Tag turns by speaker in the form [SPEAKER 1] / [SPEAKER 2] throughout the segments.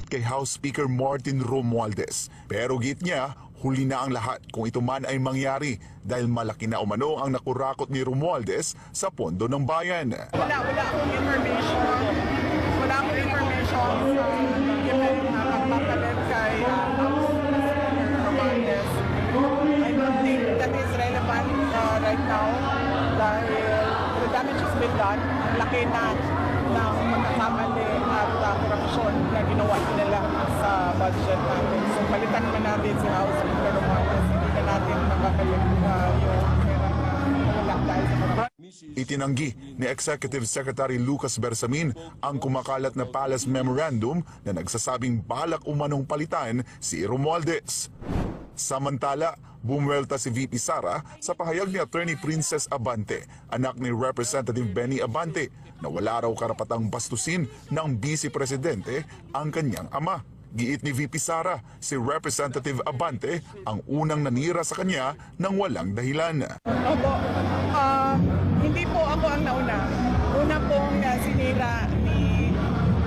[SPEAKER 1] kay House Speaker Martin Romualdez. Pero git niya, huli na ang lahat kung ito man ay mangyari dahil malaki na umano ang nakurakot ni Romualdez sa pondo ng bayan.
[SPEAKER 2] Wala akong information. Wala akong information sa given na magpapalit kay Romualdez. I don't think that is relevant right now dahil the damage has been done. Ang laki na ng pagkakamali at korupsyon na ginawa nila sa budget natin. So palitan naman natin si House Speaker Romualdez. Hindi na natin makabalik yung pera na wala dahil sa korupsyon.
[SPEAKER 1] Itinanggi ni Executive Secretary Lucas Bersamin ang kumakalat na Palace Memorandum na nagsasabing balak umanong palitan si Romualdez. Samantala, bumuelta si VP Sara sa pahayag ni Attorney Princess Abante, anak ni Representative Benny Abante, na wala raw karapatang bastusin ng Vice Presidente ang kanyang ama. Giit ni VP Sara, si Representative Abante ang unang nanira sa kanya ng walang dahilan.
[SPEAKER 2] Opo, hindi po ako ang nauna. Una pong sinira ni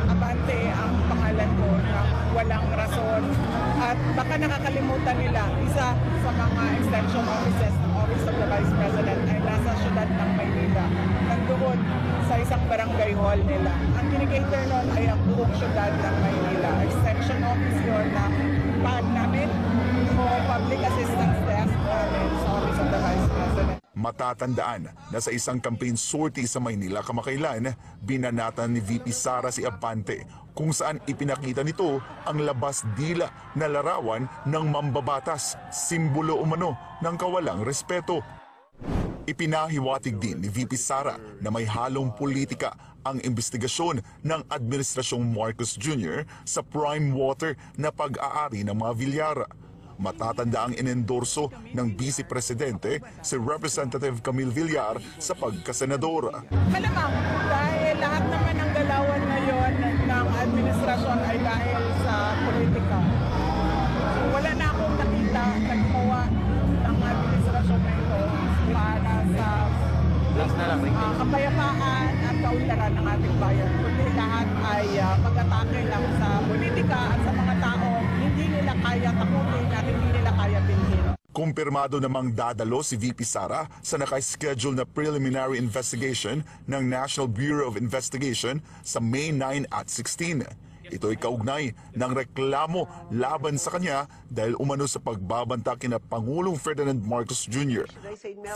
[SPEAKER 2] Abante ang pangalan ko na walang rason. At baka nakakalimutan nila, isa sa mga extension offices ng Office of the Vice President ay nasa syudad ng Maynila. Nandoon sa isang barangay hall nila. Ang kinikater nun ay ang buong syudad ng Maynila. Extension office yun na pad namin o public assistance desk namin sa Office of the Vice President.
[SPEAKER 1] Matatandaan na sa isang campaign sortie sa Maynila kamakailan, binanatan ni VP Sara si Abante kung saan ipinakita nito ang labas dila na larawan ng mambabatas, simbolo umano ng kawalang respeto. Ipinahiwatig din ni VP Sara na may halong politika ang investigasyon ng Administrasyong Marcos Jr. sa prime water na pag-aari ng mga Villara. Matatanda ang inendorso ng Vice Presidente si Representative Camille Villar sa pagkasenador.
[SPEAKER 2] Malamang dahil lahat naman ng galawan ngayon ng administrasyon ay dahil sa politika. So, wala na akong nakita na gumawa ng administrasyon na ito para sa kapayapaan at kaunlaran ng ating bayan. Kundi lahat ay pag-atake lang sa politika at sa mga tao hindi nila kaya takutin at hindi nila kaya bilhin.
[SPEAKER 1] Kumpirmado namang dadalo si VP Sara sa naka-schedule na preliminary investigation ng National Bureau of Investigation sa May 9 at 16. Ito ay kaugnay ng reklamo laban sa kanya dahil umano sa pagbabanta kina Pangulong Ferdinand Marcos Jr.,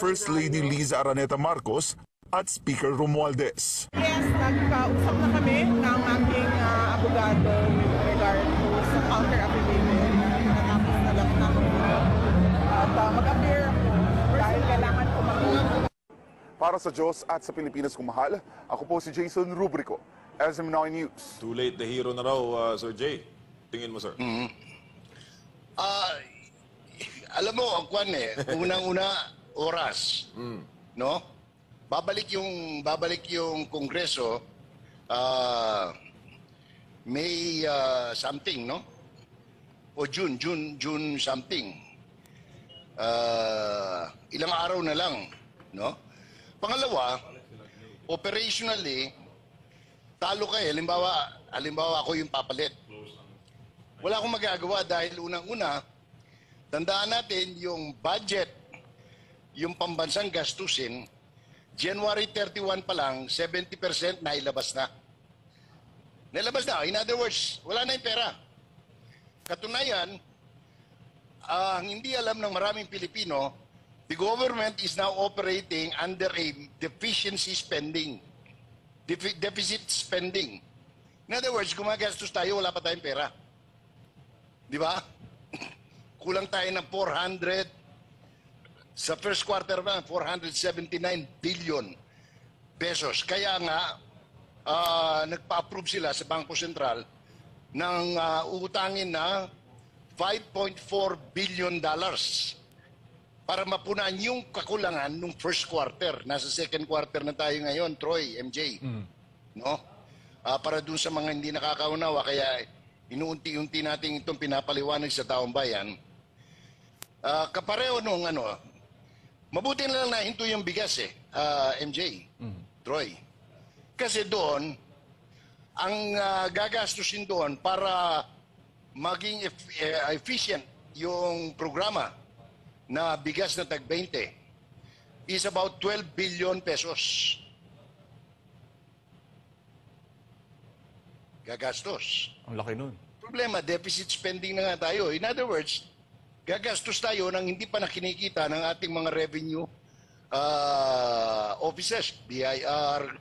[SPEAKER 1] First Lady Liza Araneta Marcos at Speaker Romualdez.
[SPEAKER 2] Yes, nagkausap na kami ng aking abogado with regard to sa counter-affidavit. Natapos na lang namin at mag-appear ako dahil kailangan ko mag-appear.
[SPEAKER 1] Para sa Diyos at sa Pilipinas kung mahal, ako po si Jason Rubrico, SM9 News.
[SPEAKER 3] Too late the hero na raw, Sir Jay. Tingin mo, sir?
[SPEAKER 4] Alam mo, ang kwan unang-una, oras. No? Babalik yung Kongreso, May something, no? O June something. Ilang araw na lang, no? Pangalawa, operationally, talo kayo, halimbawa ako yung papalit. Wala akong magagawa dahil unang-una, tandaan natin yung budget, yung pambansang gastusin, January 31 pa lang, 70% nailabas na. Nailabas na. In other words, wala na yung pera. Katunayan, ang hindi alam ng maraming Pilipino, the government is now operating under a deficiency spending. Deficit spending. In other words, gumagastos tayo, wala pa tayong pera. Di ba? Kulang tayo ng 400, sa first quarter na, 479 billion pesos. Kaya nga, nagpa-approve sila sa Bangko Sentral ng uutangin na $5.4 billion para mapunan yung kakulangan ng first quarter. Nasa second quarter na tayo ngayon, Troy, MJ. No? Para dun sa mga hindi nakakaunawa, kaya inuunti-unti natin itong pinapaliwanag sa taong bayan. Kapareho nung mabuti na lang nahinto yung bigas MJ, Troy. Kasi doon, ang gagastusin doon para maging efficient yung programa na bigas na tag-20 is about 12 billion pesos. Gagastos.
[SPEAKER 5] Ang laki nun.
[SPEAKER 4] Problema, deficit spending na nga tayo. In other words, gagastos tayo ng hindi pa nakinikita ng ating mga revenue offices, BIR,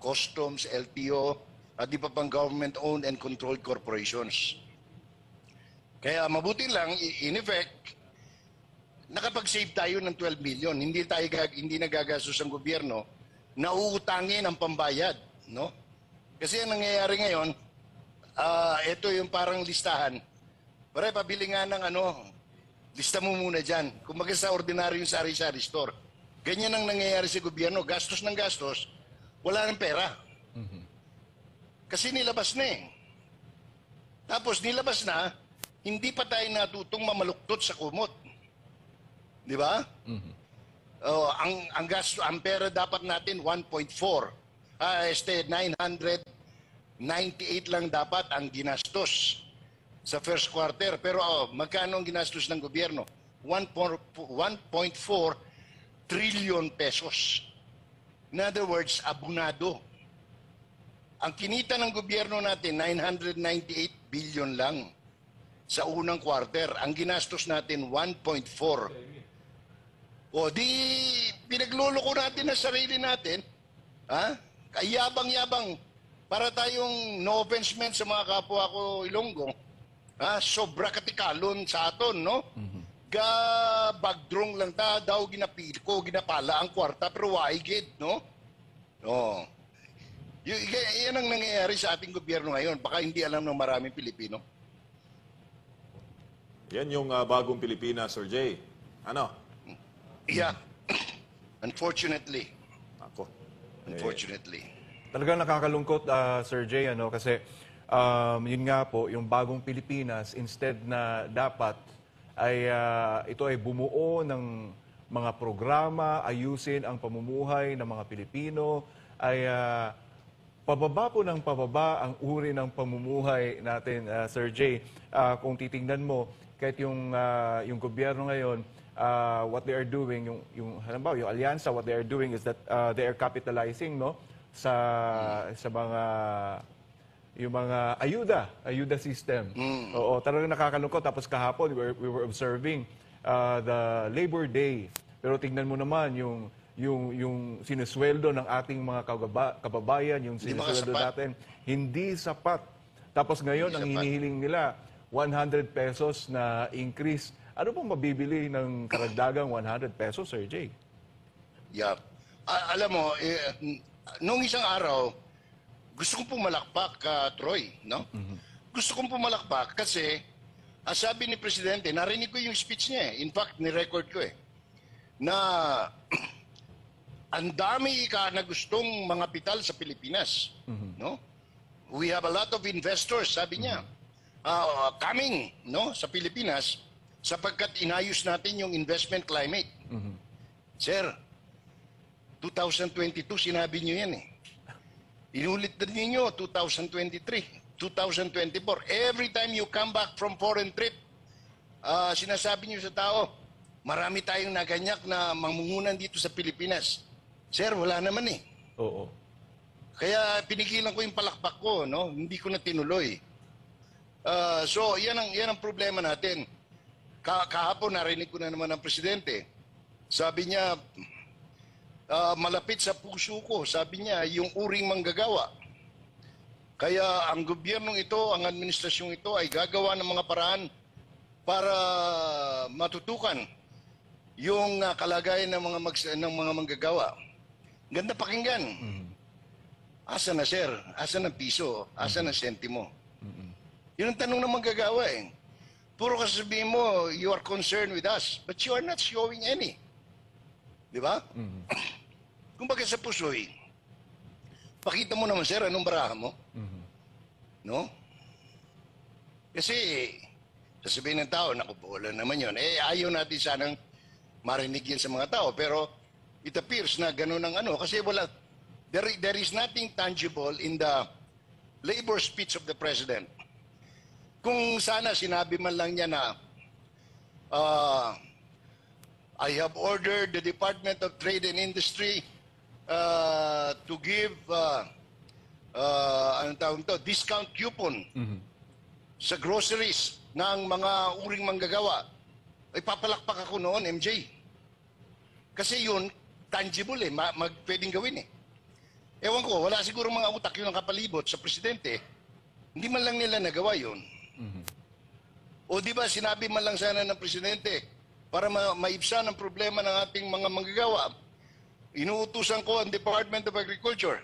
[SPEAKER 4] Customs, LTO, at di pa pang government-owned and controlled corporations. Kaya mabuti lang, in effect, nakapag-save tayo ng 12 million. Hindi nagagastos ang gobyerno, nauutangin ang pambayad. No? Kasi ang nangyayari ngayon, ito yung parang listahan. Pare, pabili nga ng lista mo muna dyan. Kung sa ordinaryong sari-sari store. Ganyan ang nangyayari sa gobyerno. Gastos ng gastos, wala ng pera. Kasi nilabas na eh. Tapos nilabas na, hindi pa tayo natutong mamaluktot sa kumot. Di ba? Ang pera dapat natin 1.4. 998 lang dapat ang ginastos sa first quarter. Pero magkano ang ginastos ng gobyerno? 1.4 trillion pesos. In other words, abunado. Ang kinita ng gobyerno natin, 998 billion lang sa unang quarter. Ang ginastos natin, 1.4. O di, pinagluloko natin ang sarili natin. Ha? Kayabang-yabang. Para tayong no offense meant sa mga kapwa ko Ilonggo. Ha? Sobra katikalon sa aton, no? Bagdrong lang daw ginapala ang kwarta, pero waigid, no? No. Yan ang nangyayari sa ating gobyerno ngayon. Baka hindi alam ng maraming Pilipino.
[SPEAKER 3] Yan yung bagong Pilipinas, Sir Jay. Ano?
[SPEAKER 4] Yeah. Unfortunately.
[SPEAKER 3] Ako.
[SPEAKER 4] Unfortunately.
[SPEAKER 5] Talagang nakakalungkot, Sir Jay, kasi yun nga po, yung bagong Pilipinas, instead na dapat ay ito ay bumuo ng mga programa, ayusin ang pamumuhay ng mga Pilipino, ay pababa po ng pababa ang uri ng pamumuhay natin, Sir Jay. Kung titingnan mo, kahit yung gobyerno ngayon, what they are doing, halimbawa, yung alyansa, what they are doing is that they are capitalizing, no, sa mga yung mga ayuda system. Oo, talagang nakakalungkot. Tapos kahapon, we were observing the Labor Day. Pero tingnan mo naman yung sinusweldo ng ating mga kababayan, yung sinusweldo natin, hindi sapat. Tapos ngayon, ang hinihiling nila, 100 pesos na increase. Ano pong mabibili ng karagdagang 100 pesos, Sir Jay?
[SPEAKER 4] Yeah. Alam mo, noong isang araw, gusto kong pumalakpak, Troy, no? Gusto kong pumalakpak kasi, sabi ni Presidente, narinig ko yung speech niya eh. In fact, ni-record ko eh. Na ang dami na gustong mga pital sa Pilipinas. No? We have a lot of investors, sabi niya, coming, no, sa Pilipinas sapagkat inayos natin yung investment climate. Sir, 2022, sinabi niyo yan eh. Inulit na ninyo, 2023, 2024. Every time you come back from foreign trip, sinasabi niyo sa tao, marami tayong naganyak na mangungunan dito sa Pilipinas. Sir, wala naman eh.
[SPEAKER 5] Oo.
[SPEAKER 4] Kaya pinigilan ko yung palakpak ko, no? Hindi ko na tinuloy. So, yan ang problema natin. Kahapon, narinig ko na naman ng Presidente. Sabi niya, malapit sa puso ko, sabi niya, yung uring manggagawa. Kaya ang gobyernong ito, ang administrasyong ito ay gagawa ng mga paraan para matutukan yung kalagayan ng mga manggagawa. Ganda pakinggan. Asa na, sir? Asa na piso? Asa na sentimo? Yun ang tanong ng manggagawa eh. Puro kasabihin mo, you are concerned with us, but you are not showing any. Di ba? Kumbaga sa pusoy, pakita mo naman, sir, anong baraha mo? No? Kasi, sasabihin ng tao, naku, wala naman yun. Ayaw natin sanang marinig yan sa mga tao. Pero, it appears na gano'n ang kasi wala, there is nothing tangible in the labor speech of the President. Kung sana sinabi man lang niya na I have ordered the Department of Trade and Industry to give anong tawag to, discount coupon sa groceries ng mga uring manggagawa, ay papalakpak ako noon, MJ. Kasi yun, tangible eh, pwedeng gawin eh. Ewan ko, wala siguro mga utak yun ang kapalibot sa presidente. Hindi man lang nila nagawa yun. O di ba sinabi man lang sana ng presidente para maibsan ang problema ng ating mga manggagawa. Inuutusan ko ang Department of Agriculture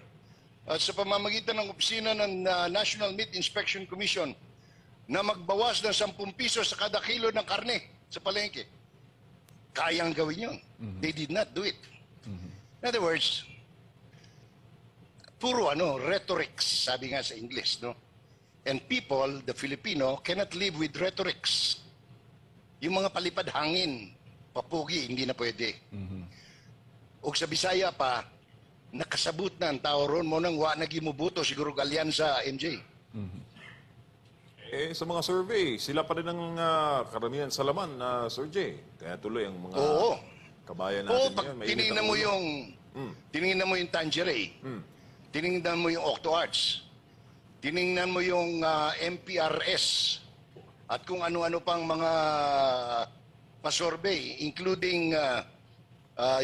[SPEAKER 4] at sa pamamagitan ng opisina ng National Meat Inspection Commission na magbawas ng 10 piso sa kada kilo ng karne sa palengke. Kayang gawin yun. They did not do it. In other words, puro rhetorics, sabi nga sa English, no? And people, the Filipino, cannot live with rhetorics. Yung mga palipad hangin, papugi, hindi na pwede. O sa Bisaya pa, nakasabot na ang tao ron mo nang wa nagimubuto, siguro kalyansa, MJ.
[SPEAKER 3] Eh, sa mga survey, sila pa rin ang karamihan sa laman, Sir Jay. Kaya tuloy ang mga kabayan natin
[SPEAKER 4] Oo, pag
[SPEAKER 3] ngayon.
[SPEAKER 4] tinignan mo yung Tangeray, tinignan mo yung OctoArts, tinignan mo yung MPRS, at kung ano-ano pang mga pa-survey, including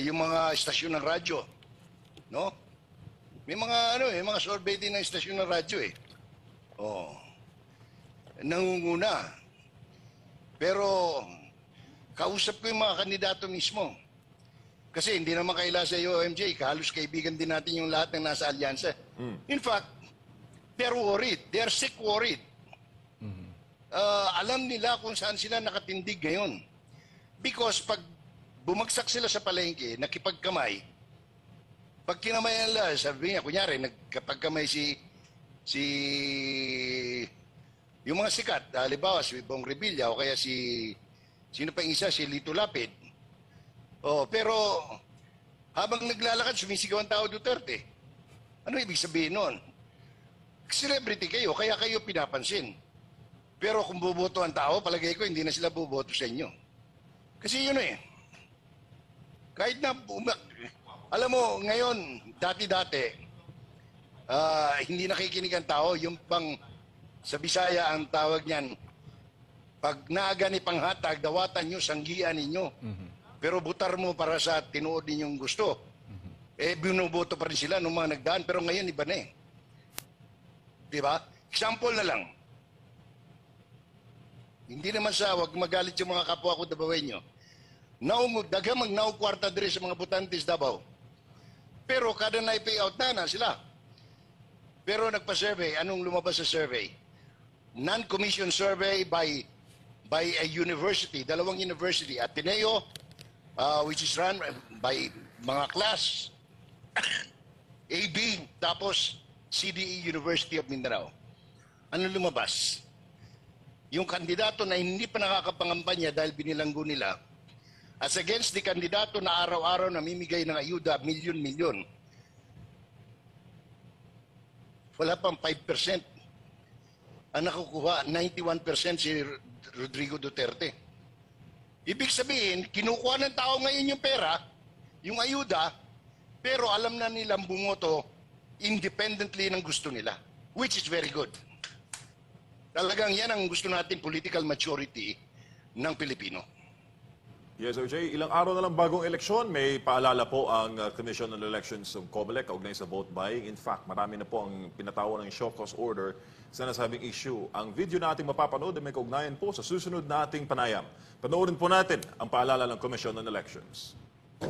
[SPEAKER 4] yung mga istasyon ng radyo. No? May mga survey din ng istasyon ng radyo eh. Oh. Nangunguna. Pero kausap ko yung mga kandidato mismo. Kasi hindi naman kaila sa OMJ, halos kaibigan din natin yung lahat ng nasa alyansa. In fact, they're worried. They're sick worried. Alam nila kung saan sila nakatindig ngayon. Because pag bumagsak sila sa palengke, nakipagkamay, pag kinamayan nila, sabi niya, kunyari, nagkapagkamay yung mga sikat, halimbawa si Bong Revilla o kaya sino pa yung isa, si Lito Lapid. Pero habang naglalakad, sumisigaw ang tao Duterte. Ano ibig sabihin nun? Celebrity kayo, kaya kayo pinapansin. Pero kung buboto ang tao, palagay ko hindi na sila buboto sa inyo. Kasi yun eh. Kahit na, alam mo, ngayon, dati-dati, hindi nakikinig ang tao, yung pang sa Bisaya ang tawag niyan, pag naaga ni panghatag, dawatan nyo, sanggian ninyo. Pero butar mo para sa tinuod ninyong gusto. Binuboto pa rin sila nung mga nagdaan, pero ngayon iba na eh. Diba? Example na lang. Hindi naman wag magalit yung mga kapwa ko Dabawenyo. Daghang magnaog kwarta diri sa mga butantes Davao. Pero kada na-payout na sila. Pero nagpa-survey, anong lumabas sa survey? Non-commissioned survey by a university, dalawang university, Ateneo, which is run by mga class, AB, tapos CDE University of Mindanao. Ano lumabas? Yung kandidato na hindi pa nakakapangampanya dahil binilanggo nila, as against the kandidato na araw-araw namimigay ng ayuda, milyon-milyon, wala pang 5%. Ang nakukuha, 91% si Rodrigo Duterte. Ibig sabihin, kinukuha ng tao ngayon yung pera, yung ayuda, pero alam na nilang bumoto independently ng gusto nila, which is very good. Talagang yan ang gusto natin, political maturity ng Pilipino.
[SPEAKER 3] Yes, Sir Jay. Ilang araw na lang bagong eleksyon, may paalala po ang Commission on Elections of COMELEC kaugnay sa vote buying. In fact, marami na po ang pinatawa ng show cause order sa nasabing issue. Ang video na ating mapapanood ay may kaugnayan po sa susunod na ating panayam. Panoorin po natin ang paalala ng Commission on Elections.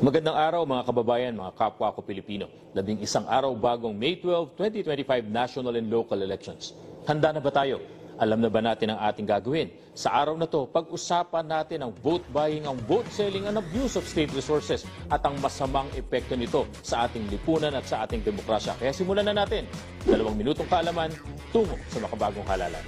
[SPEAKER 6] Magandang araw mga kababayan, mga kapwa ko Pilipino. 11 araw bagong May 12, 2025 national and local elections. Handa na ba tayo? Alam na ba natin ang ating gagawin? Sa araw na to, pag-usapan natin ang vote buying, ang vote selling, ang abuse of state resources at ang masamang epekto nito sa ating lipunan at sa ating demokrasya. Kaya simulan na natin. 2 minutong kaalaman tungo sa makabagong halalan.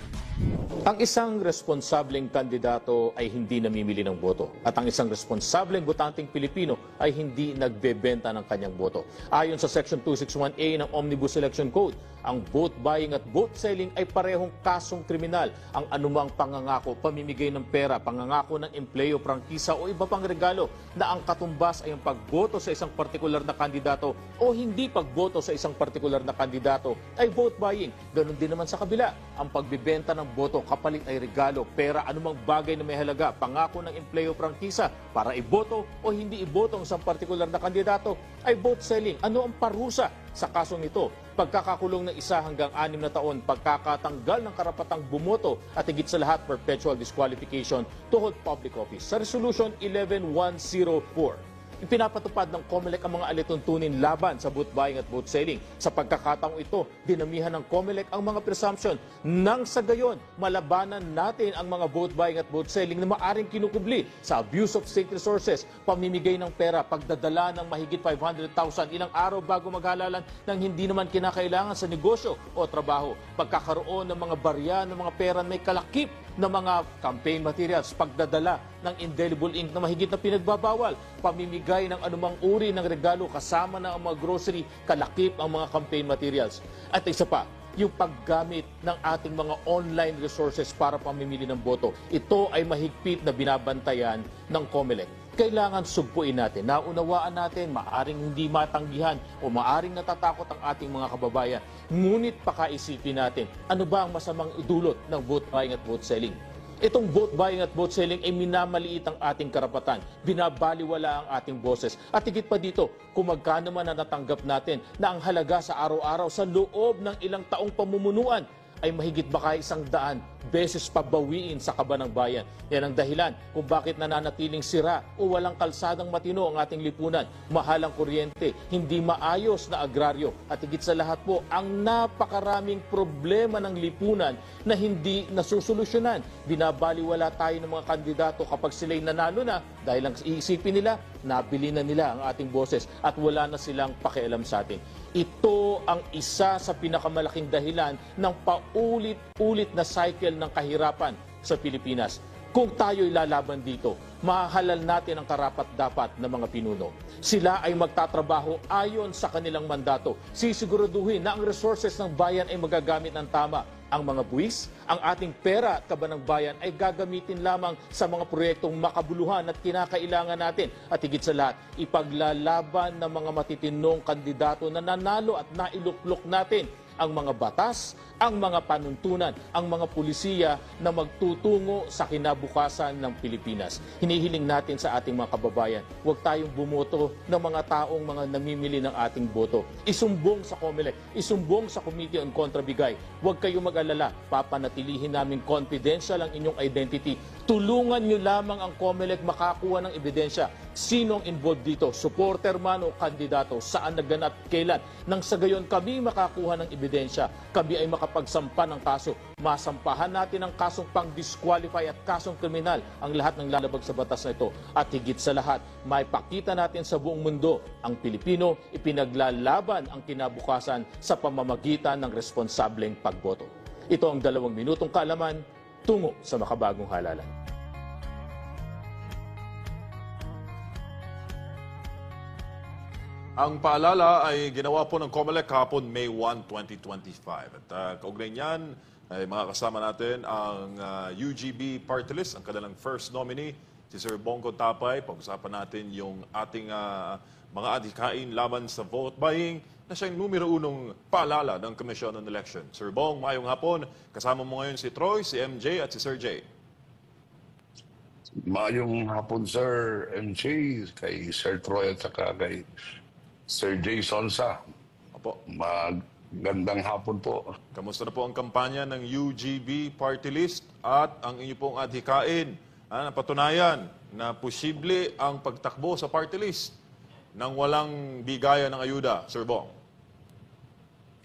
[SPEAKER 6] Ang isang responsableng kandidato ay hindi namimili ng boto at ang isang responsableng botanteng Pilipino ay hindi nagbebenta ng kanyang boto. Ayon sa Section 261A ng Omnibus Election Code, ang vote buying at vote selling ay parehong kasong kriminal. Ang anumang pangangako, pamimigay ng pera, pangangako ng empleo, prangkisa o iba pang regalo na ang katumbas ay ang pagboto sa isang partikular na kandidato o hindi pagboto sa isang partikular na kandidato ay vote buying. Ganon din naman sa kabila, ang pagbibenta ng boto kapalit ay regalo, pera, anumang bagay na may halaga, pangako ng empleo, prangkisa para iboto o hindi iboto ang isang partikular na kandidato ay vote selling. Ano ang parusa sa kasong ito? Pagkakakulong ng 1 hanggang 6 na taon, pagkakatanggal ng karapatang bumoto at higit sa lahat perpetual disqualification to hold public office. Sa Resolution 11104, ipinapatupad ng COMELEC ang mga alituntunin laban sa vote buying at vote selling. Sa pagkakataong ito, dinamihan ng COMELEC ang mga presumption nang sa gayon malabanan natin ang mga vote buying at vote selling na maaring kinukubli sa abuse of state resources, pamimigay ng pera, pagdadala ng mahigit 500,000 ilang araw bago maghalalan ng hindi naman kinakailangan sa negosyo o trabaho, pagkakaroon ng mga barya ng mga pera na may kalakip na mga campaign materials, pagdadala ng indelible ink na mahigit na pinagbabawal, pamimigay ng anumang uri ng regalo kasama na ang mga grocery, kalakip ang mga campaign materials. At isa pa, yung paggamit ng ating mga online resources para pamimili ng boto. Ito ay mahigpit na binabantayan ng COMELEC. Kailangan sugpuin natin, naunawaan natin, maaring hindi matanggihan o maaring natatakot ang ating mga kababayan. Ngunit pakaisipin natin, ano ba ang masamang idulot ng vote buying at vote selling? Itong vote buying at vote selling ay minamaliit ang ating karapatan, binabaliwala ang ating boses. At higit pa dito, kung magkano man na natanggap natin na ang halaga sa araw-araw sa loob ng ilang taong pamumunuan ay mahigit baka 100 beses pabawiin sa kaba ng bayan. Yan ang dahilan kung bakit nananatiling sira o walang kalsadang matino ang ating lipunan. Mahal ang kuryente, hindi maayos na agraryo at higit sa lahat po ang napakaraming problema ng lipunan na hindi nasusolusyonan. Binabaliwala tayo ng mga kandidato kapag sila'y nanalo na dahil ang iisipin nila, nabili na nila ang ating boses at wala na silang pakialam sa atin. Ito ang isa sa pinakamalaking dahilan ng paulit-ulit na cycle ng kahirapan sa Pilipinas. Kung tayo'y lalaban dito, mahahalal natin ang karapat-dapat ng mga pinuno. Sila ay magtatrabaho ayon sa kanilang mandato. Sisiguraduhin na ang resources ng bayan ay magagamit ng tama. Ang mga buwis, ang ating pera at kaban ng bayan ay gagamitin lamang sa mga proyektong makabuluhan at kinakailangan natin. At higit sa lahat, ipaglalaban ng mga matitinong kandidato na nanalo at nailuklok natin ang mga batas, ang mga panuntunan, ang mga pulisiya na magtutungo sa kinabukasan ng Pilipinas. Hinihiling natin sa ating mga kababayan, huwag tayong bumoto ng mga taong mga namimili ng ating boto. Isumbong sa COMELEC, isumbong sa Committee on Contrabigay. Huwag kayong mag-alala, papanatilihin namin confidential ang inyong identity. Tulungan nyo lamang ang COMELEC makakuha ng ebidensya. Sino ang involved dito? Supporter man o kandidato? Saan naganap? Kailan? Nang sa gayon kami makakuha ng ebidensya, kami ay makapagsampa ng kaso. Masampahan natin ang kasong pang-disqualify at kasong kriminal ang lahat ng lalabag sa batas na ito. At higit sa lahat, maipakita natin sa buong mundo ang Pilipino ipinaglalaban ang kinabukasan sa pamamagitan ng responsableng pagboto. Ito ang 2 minutong kaalaman tungo sa makabagong halalan.
[SPEAKER 3] Ang paalala ay ginawa po ng COMELEC kahapon May 1, 2025. At kaugnay niyan, ay mga kasama natin ang UGB Party List, ang kanilang first nominee, si Sir Bongo Tapay. Pag-usapan natin yung ating mga adhikain laban sa vote buying na siyang numero 1 paalala ng Commission on Election. Sir Bong, mayong hapon. Kasama mo ngayon si Troy, si MJ at si Sir J.
[SPEAKER 7] Mayong hapon, Sir MJ, kay Sir Troy at saka kay Sir J. Sonsa.
[SPEAKER 3] Opo.
[SPEAKER 7] Magandang hapon po.
[SPEAKER 3] Kamusta na po ang kampanya ng UGB Party List at ang inyo pong adhikain? Napatunayan na posible ang pagtakbo sa party list nang walang bigaya ng ayuda, Sir Bong.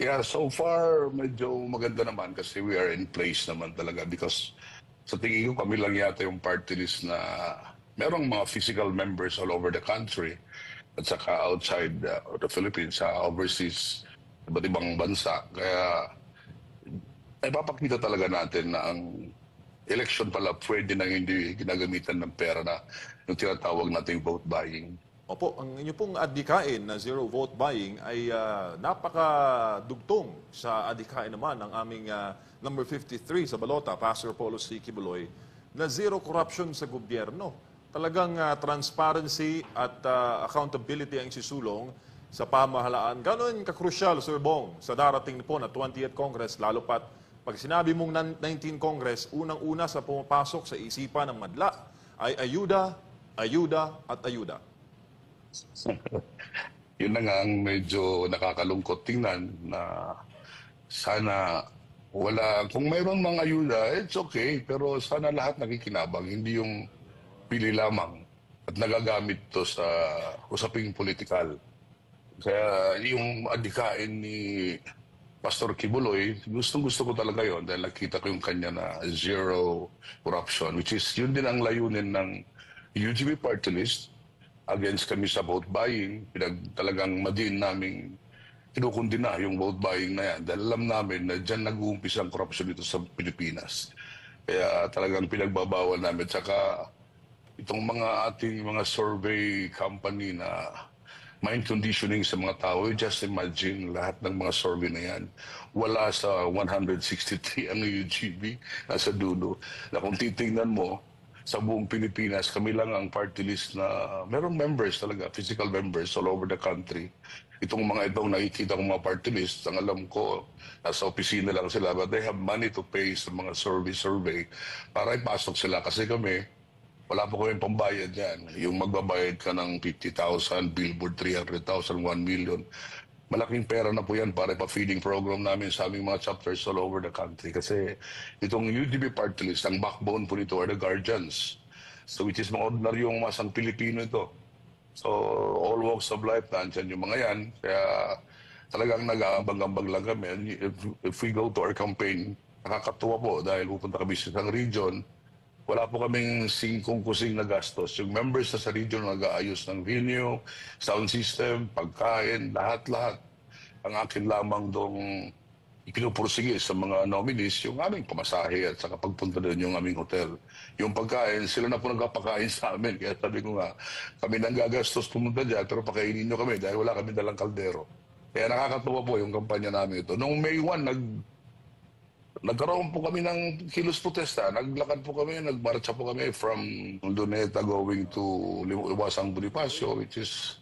[SPEAKER 7] Yeah, so far, medyo maganda naman kasi we are in place naman talaga because sa tingin ko kami lang yata yung party list na merong mga physical members all over the country at saka outside the Philippines, sa overseas, iba't ibang bansa. Kaya ay papakita talaga natin na ang election pala pwede nang hindi ginagamitan ng pera na yung tinatawag nating vote buying.
[SPEAKER 3] Opo, ang inyo pong adhikain na zero vote buying ay napakadugtong sa adhikain naman ng aming number 53 sa balota, Pastor Paulo C. Kibuloy, na zero corruption sa gobyerno. Talagang transparency at accountability ang sisulong sa pamahalaan. Ganon kakrusyal, Sir Bong, sa darating po na 20th Congress, lalo pat pag sinabi mong 19 Congress, unang-una sa pumapasok sa isipan ng madla ay ayuda, ayuda at ayuda.
[SPEAKER 7] Yun na nga ang medyo nakakalungkot tingnan na sana wala, kung mayroon mga ayuda, it's okay, pero sana lahat nakikinabang, hindi yung pili lamang at nagagamit to sa usaping politikal. Kaya yung adhikain ni Pastor Kibuloy, gustong-gusto ko talaga yon dahil nakita ko yung kanya na zero corruption, which is yun din ang layunin ng UGB party list against kami sa vote buying. Talagang madiin naming kinukundina yung vote buying na yan dahil alam namin na dyan nag-uumpisa ang corruption dito sa Pilipinas. Kaya talagang pinagbabawal namin. Tsaka itong ating mga survey company na mind conditioning sa mga tao, just imagine lahat ng mga survey na yan. Wala sa 163 ang UGB, nasa dulo. Na kung titingnan mo, sa buong Pilipinas, kami lang ang party list na merong members talaga, physical members all over the country. Itong mga itong nakikita kong mga party list, ang alam ko, nasa opisina lang sila, but they have money to pay sa mga survey para ipasok sila. Kasi kami, wala po kami pambayad yan. Yung magbabayad ka ng 50,000, billboard 300,000, 1 million. Malaking pera na po yan para ipa-feeding program namin sa aming mga chapters all over the country. Kasi itong UGB party list, ang backbone po nito are the guardians. So which is mga ordinaryong masang Pilipino ito. So all walks of life, nandyan yung mga yan. Kaya talagang nag-aambag-ambag lang kami. If we go to our campaign, nakakatuwa po dahil pupunta kami sa isang region, wala po kaming kusing na gastos. Yung members sa region nag-aayos ng venue, sound system, pagkain, lahat-lahat. Ang akin lamang dong ipinupursige sa mga nominees, yung aming pamasahe at saka pagpunta doon yung aming hotel. Yung pagkain, sila na po nagpapakain sa amin. Kaya sabi ko nga, kami nang gagastos pumunta dyan, pero pakainin nyo kami dahil wala kami dalang kaldero. Kaya nakakatuwa po yung kampanya namin ito. Noong May 1, nagkaroon po kami ng kilos protesta. Naglakad po kami, nagmarcha po kami from Luneta going to Iwasang Bonifacio, which is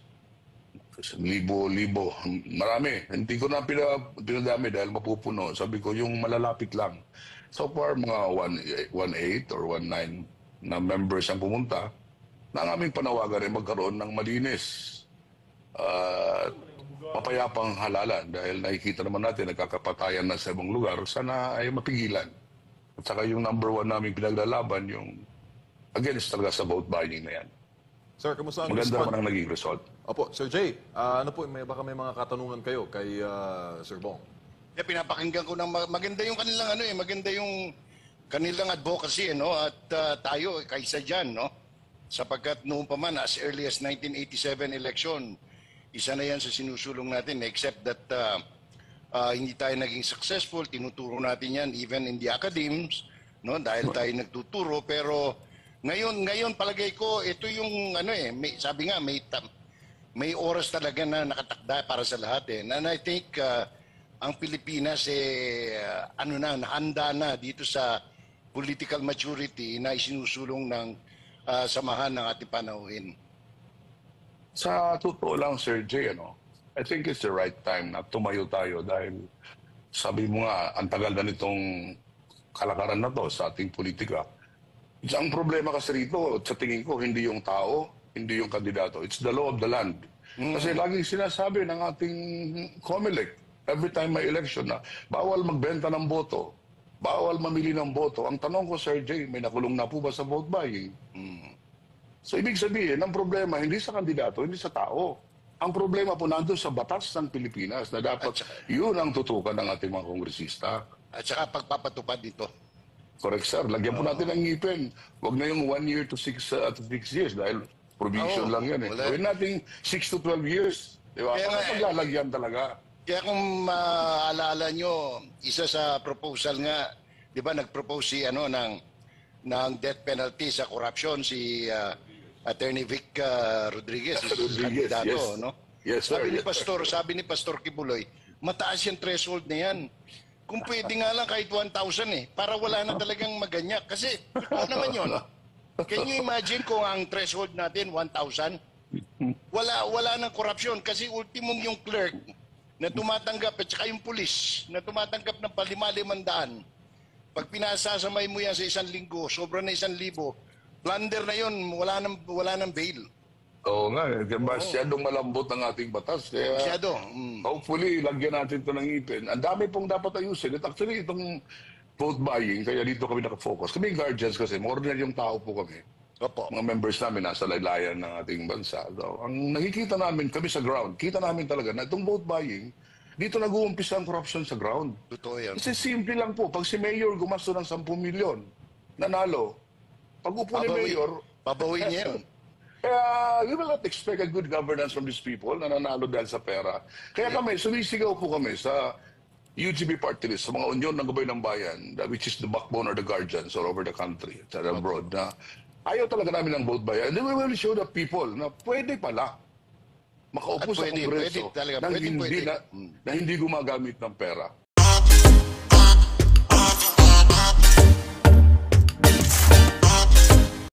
[SPEAKER 7] libo-libo. Marami. Hindi ko na pinadami dahil mapupuno. Sabi ko, yung malalapit lang. So far, mga 1.8 or 1.9 na members ang pumunta na ang aming panawagan ay magkaroon ng malinis. Papayapang halalan dahil nakikita naman natin nagkakapatayan na sa ibang lugar, sana ay mapigilan. At saka yung number 1 namin pinaglalaban, yung against talaga sa vote buying na yan.
[SPEAKER 3] Sir, kamusta ang
[SPEAKER 7] Maganda naman ang naging result.
[SPEAKER 3] Opo, Sir Jay, baka may mga katanungan kayo kay Sir Bong.
[SPEAKER 4] Yeah, pinapakinggan ko ng maganda yung kanilang maganda yung kanilang advocacy at tayo kaysa diyan sapagkat noon pa man as early as 1987 election isa na yan sa sinusulong natin except that hindi tayo naging successful, tinuturo natin yan even in the academies dahil tayo nagtuturo pero ngayon palagay ko ito yung sabi nga may oras talaga na nakatakda para sa lahat and I think ang Pilipinas nahanda na dito sa political maturity na isinusulong ng samahan ng ating panauhin.
[SPEAKER 7] Sa totoo lang, Sir Jay, I think it's the right time na tumayo tayo dahil sabi mo nga, ang tagal na nitong kalakaran na to sa ating politika. Ang problema kasi rito, sa tingin ko, hindi yung tao, hindi yung kandidato. It's the law of the land. Kasi laging sinasabi ng ating COMELEC, every time may election na, bawal magbenta ng boto, bawal mamili ng boto. Ang tanong ko, Sir Jay, may nakulong na po ba sa vote buying? So ibig sabihin, ang problema hindi sa kandidato, hindi sa tao. Ang problema po nandun sa batas ng Pilipinas na dapat yun ang tutukan ng ating mga kongresista.
[SPEAKER 4] At saka pagpapatupad dito.
[SPEAKER 7] Correct, sir. Lagyan po natin ng ngipin. Huwag na yung 1 year to 6 years dahil provision lang yan. Gawin natin 6 to 12 years. Di ba? Para paglalagyan talaga.
[SPEAKER 4] Kaya kung maaalala nyo, isa sa proposal nga, di ba nag-propose si ng death penalty sa corruption si Attorney Vic Rodriguez,
[SPEAKER 7] Rodriguez,
[SPEAKER 4] kandidato,
[SPEAKER 7] yes.
[SPEAKER 4] no?
[SPEAKER 7] Yes, sir.
[SPEAKER 4] Sabi ni Pastor Kibuloy, mataas yung threshold na yan. Kung pwede nga lang kahit 1,000 para wala na talagang maganyak. Kasi totoo naman yun. Can you imagine kung ang threshold natin 1,000? Wala ng korupsyon kasi ultimum yung clerk na tumatanggap at saka yung pulis na tumatanggap ng palima-limandaan. Pag pinasasamay mo yan sa 1 linggo, sobra na 1,000, plunder na yun, wala nang bail.
[SPEAKER 7] Oo nga, masyadong malambot ang ating batas. Kaya,
[SPEAKER 4] Masyado.
[SPEAKER 7] hopefully, lagyan natin ito ng ipin. Ang dami pong dapat ayusin. At actually, itong vote buying, kaya dito kami nakafocus. Kami guardians kasi, more than yung tao po kami.
[SPEAKER 4] Opo.
[SPEAKER 7] Mga members namin nasa laylayan ng ating bansa. So, ang nakikita namin, kami sa ground, kita namin talaga na itong vote buying, dito nag-uumpisa ang corruption sa ground.
[SPEAKER 4] Totoo yan.
[SPEAKER 7] Kasi simple lang po, pag si Mayor gumasto ng 10 milyon, nanalo, pag upo ni Mayor,
[SPEAKER 4] Babawin niya yun.
[SPEAKER 7] kaya you will not expect a good governance from these people na nanalo dahil sa pera. Kaya kami, sumisigaw po kami sa UGB party list, sa mga union ng gabay ng bayan, which is the backbone or the guardians all over the country, at abroad, na ayaw talaga namin ng vote buy. And then we will show the people na pwede pala makaupo
[SPEAKER 4] At
[SPEAKER 7] sa
[SPEAKER 4] pwede,
[SPEAKER 7] Kongreso
[SPEAKER 4] pwede talaga,
[SPEAKER 7] na
[SPEAKER 4] pwede.
[SPEAKER 7] hindi gumagamit ng pera.